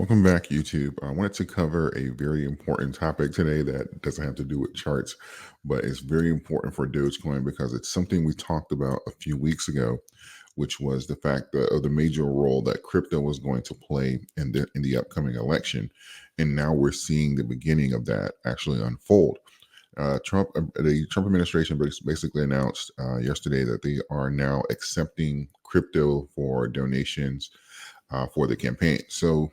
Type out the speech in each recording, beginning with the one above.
Welcome back, YouTube. I wanted to cover a very important topic today that doesn't have to do with charts, but it's very important for Dogecoin because it's something we talked about a few weeks ago, which was the fact that of the major role that crypto was going to play in the upcoming election, and now we're seeing the beginning of that actually unfold. The Trump administration basically announced yesterday that they are now accepting crypto for donations for the campaign. So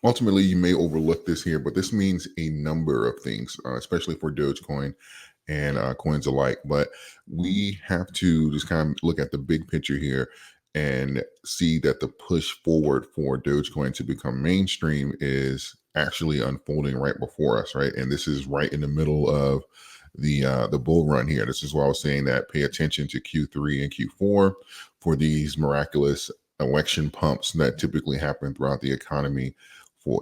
ultimately, you may overlook this here, but this means a number of things, especially for Dogecoin and coins alike. But we have to just kind of look at the big picture here and see that the push forward for Dogecoin to become mainstream is actually unfolding right before us, right? And this is right in the middle of the bull run here. This is why I was saying that pay attention to Q3 and Q4 for these miraculous election pumps that typically happen throughout the economy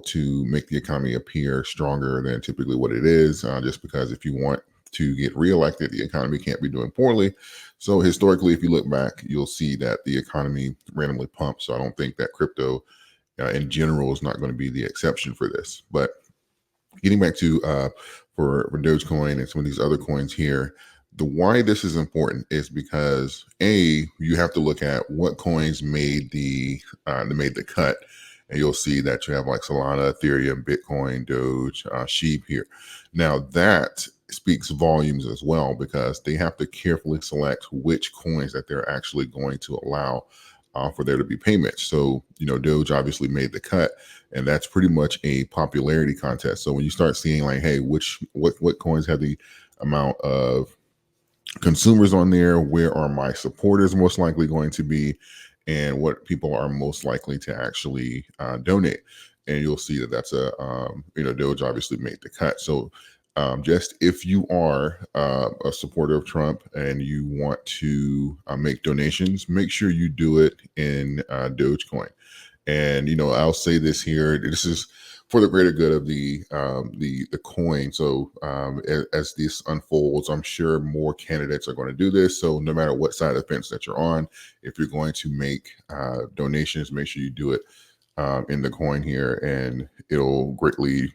to make the economy appear stronger than typically what it is. Just because if you want to get reelected, the economy can't be doing poorly. So historically, if you look back, you'll see that the economy randomly pumps. So I don't think that crypto in general is not going to be the exception for this. But getting back to for Dogecoin and some of these other coins here, the why this is important is because you have to look at what coins made the cut, and you'll see that you have like Solana, Ethereum, Bitcoin, Doge, Sheep here. Now that speaks volumes as well because they have to carefully select which coins that they're actually going to allow for there to be payments. So, Doge obviously made the cut, and that's pretty much a popularity contest. So when you start seeing like, hey, what coins have the amount of consumers on there, where are my supporters most likely going to be, and what people are most likely to actually donate, and you'll see that that's Doge obviously made the cut. So just if you are a supporter of Trump and you want to make donations, make sure you do it in Dogecoin. And I'll say this here: this is for the greater good of the coin. So as this unfolds, I'm sure more candidates are going to do this. So no matter what side of the fence that you're on, if you're going to make donations, make sure you do it in the coin here, and it'll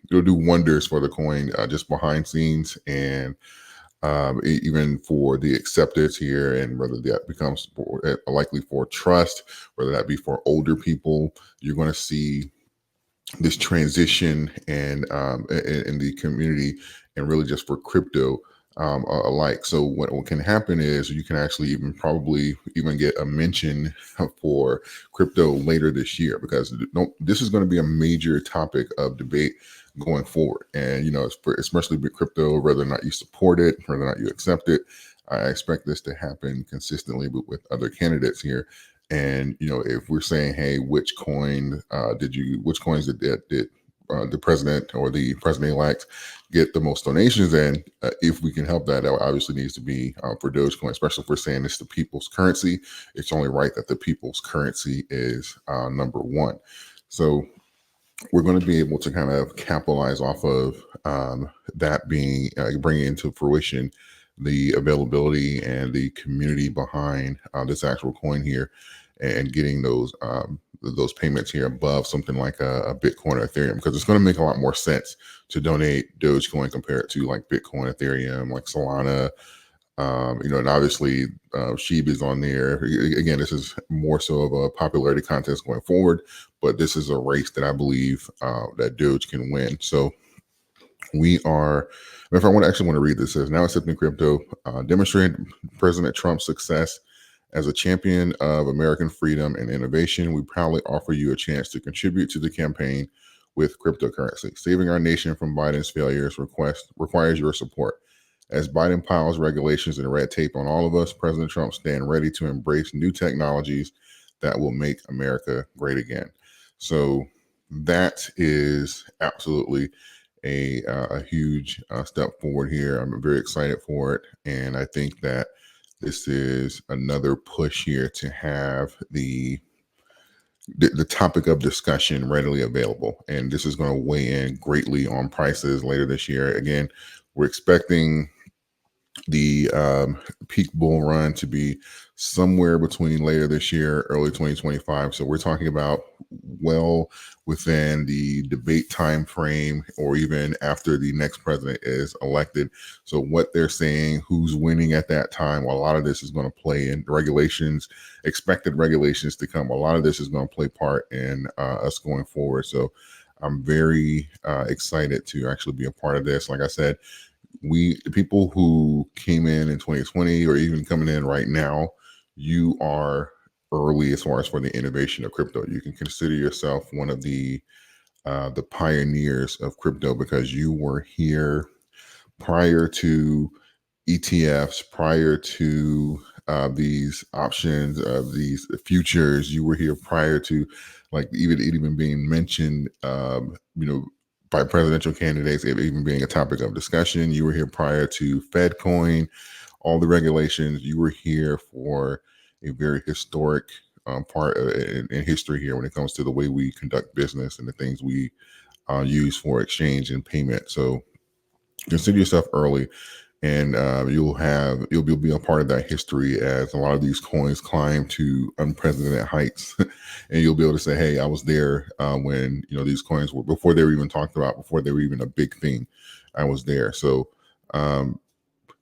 do wonders for the coin just behind scenes, and even for the acceptance here, and whether that becomes likely for trust, whether that be for older people. You're going to see this transition and in the community, and really just for crypto alike. So what can happen is you can actually probably even get a mention for crypto later this year, because this is going to be a major topic of debate going forward. And especially with crypto, whether or not you support it, whether or not you accept it, I expect this to happen consistently with other candidates here. And if we're saying, hey, which coins did the president or the president-elect get the most donations in? If we can help that obviously needs to be for Dogecoin, especially if we're saying it's the people's currency. It's only right that the people's currency is number one. So we're going to be able to kind of capitalize off of that being bringing into fruition the availability and the community behind this actual coin here, and getting those payments here above something like a Bitcoin or Ethereum, because it's going to make a lot more sense to donate Dogecoin compared to like Bitcoin, Ethereum, like Solana, and obviously Sheeb is on there. Again, this is more so of a popularity contest going forward, but this is a race that I believe that Doge can win. So if I want to read this, it says, now accepting crypto, demonstrating President Trump's success as a champion of American freedom and innovation. We proudly offer you a chance to contribute to the campaign with cryptocurrency. Saving our nation from Biden's failures requires your support. As Biden piles regulations and red tape on all of us, President Trump stands ready to embrace new technologies that will make America great again. So that is absolutely a huge step forward here. I'm very excited for it, and I think that this is another push here to have the topic of discussion readily available, and this is going to weigh in greatly on prices later this year. Again, we're expecting the peak bull run to be somewhere between later this year, early 2025. So we're talking about well within the debate time frame, or even after the next president is elected. So what they're saying, who's winning at that time, well, a lot of this is going to play in regulations, expected regulations to come. A lot of this is going to play part in us going forward. So I'm very excited to actually be a part of this. Like I said, the people who came in 2020 or even coming in right now, you are early as far as for the innovation of crypto. You can consider yourself one of the pioneers of crypto, because you were here prior to ETFs, prior to these options of these futures. You were here prior to, like, even it even being mentioned, by presidential candidates, it even being a topic of discussion. You were here prior to Fed coin, all the regulations. You were here for a very historic part in history here when it comes to the way we conduct business and the things we use for exchange and payment. So consider yourself early, and you'll be a part of that history as a lot of these coins climb to unprecedented heights. And you'll be able to say, hey, I was there when these coins were, before they were even talked about, before they were even a big thing. I was there. So um,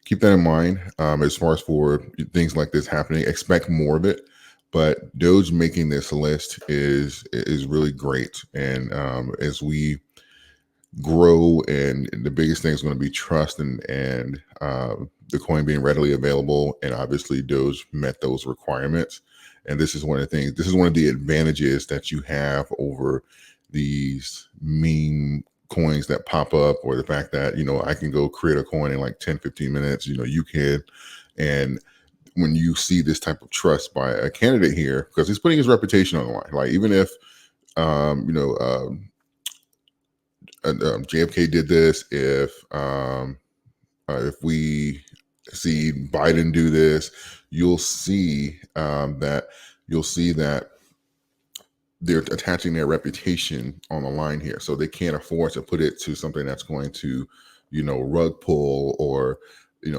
keep that in mind. As far as for things like this happening, expect more of it. But Doge making this list is really great. And as we grow, and the biggest thing is going to be trust, and the coin being readily available, and obviously Doge met those requirements. And this is one of the things, this is one of the advantages that you have over these meme coins that pop up, or the fact that I can go create a coin in like 10-15 minutes. You can. And when you see this type of trust by a candidate here, because he's putting his reputation on the line, like, even if um, you know JFK did this, if we see Biden do this, you'll see that they're attaching their reputation on the line here. So they can't afford to put it to something that's going to, rug pull, or,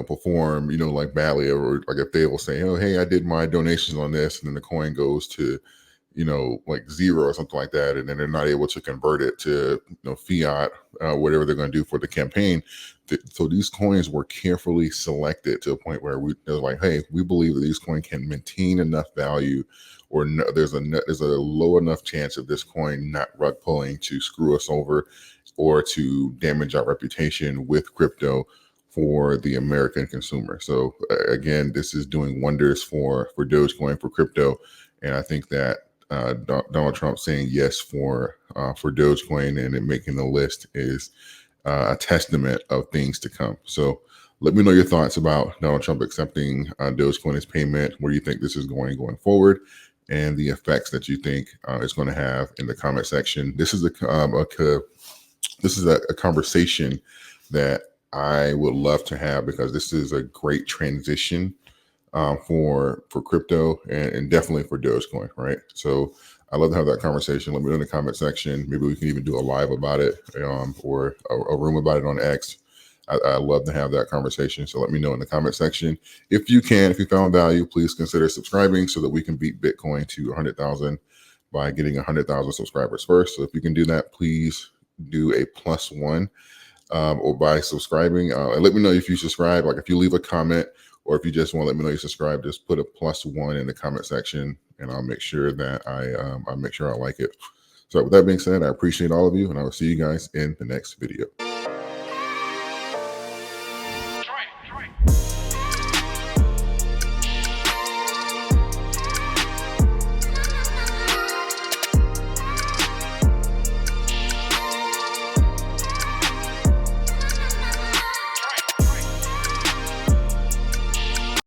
perform, like badly, or like if they will say, oh, hey, I did my donations on this, and then the coin goes to, like zero or something like that, and then they're not able to convert it to, fiat, whatever they're going to do for the campaign. So these coins were carefully selected to a point where they're like, hey, we believe that these coins can maintain enough value, or no, there's a low enough chance of this coin not rug pulling to screw us over, or to damage our reputation with crypto for the American consumer. So again, this is doing wonders for Dogecoin, for crypto. And I think that Donald Trump saying yes for Dogecoin and it making the list is a testament of things to come. So let me know your thoughts about Donald Trump accepting Dogecoin as payment. Where do you think this is going forward, and the effects that you think it's going to have in the comment section. This is a conversation that I would love to have, because this is a great transition for crypto, and definitely for Dogecoin, right? So I love to have that conversation. Let me know in the comment section. Maybe we can even do a live about it, or a room about it on X. I love to have that conversation. So let me know in the comment section. If you found value, please consider subscribing so that we can beat Bitcoin to 100,000 by getting 100,000 subscribers first. So if you can do that, please do a +1, or by subscribing. And let me know if you subscribe. Like, if you leave a comment, or if you just want to let me know you subscribe, just put a +1 in the comment section, and I'll make sure that I like it. So with that being said, I appreciate all of you, and I will see you guys in the next video.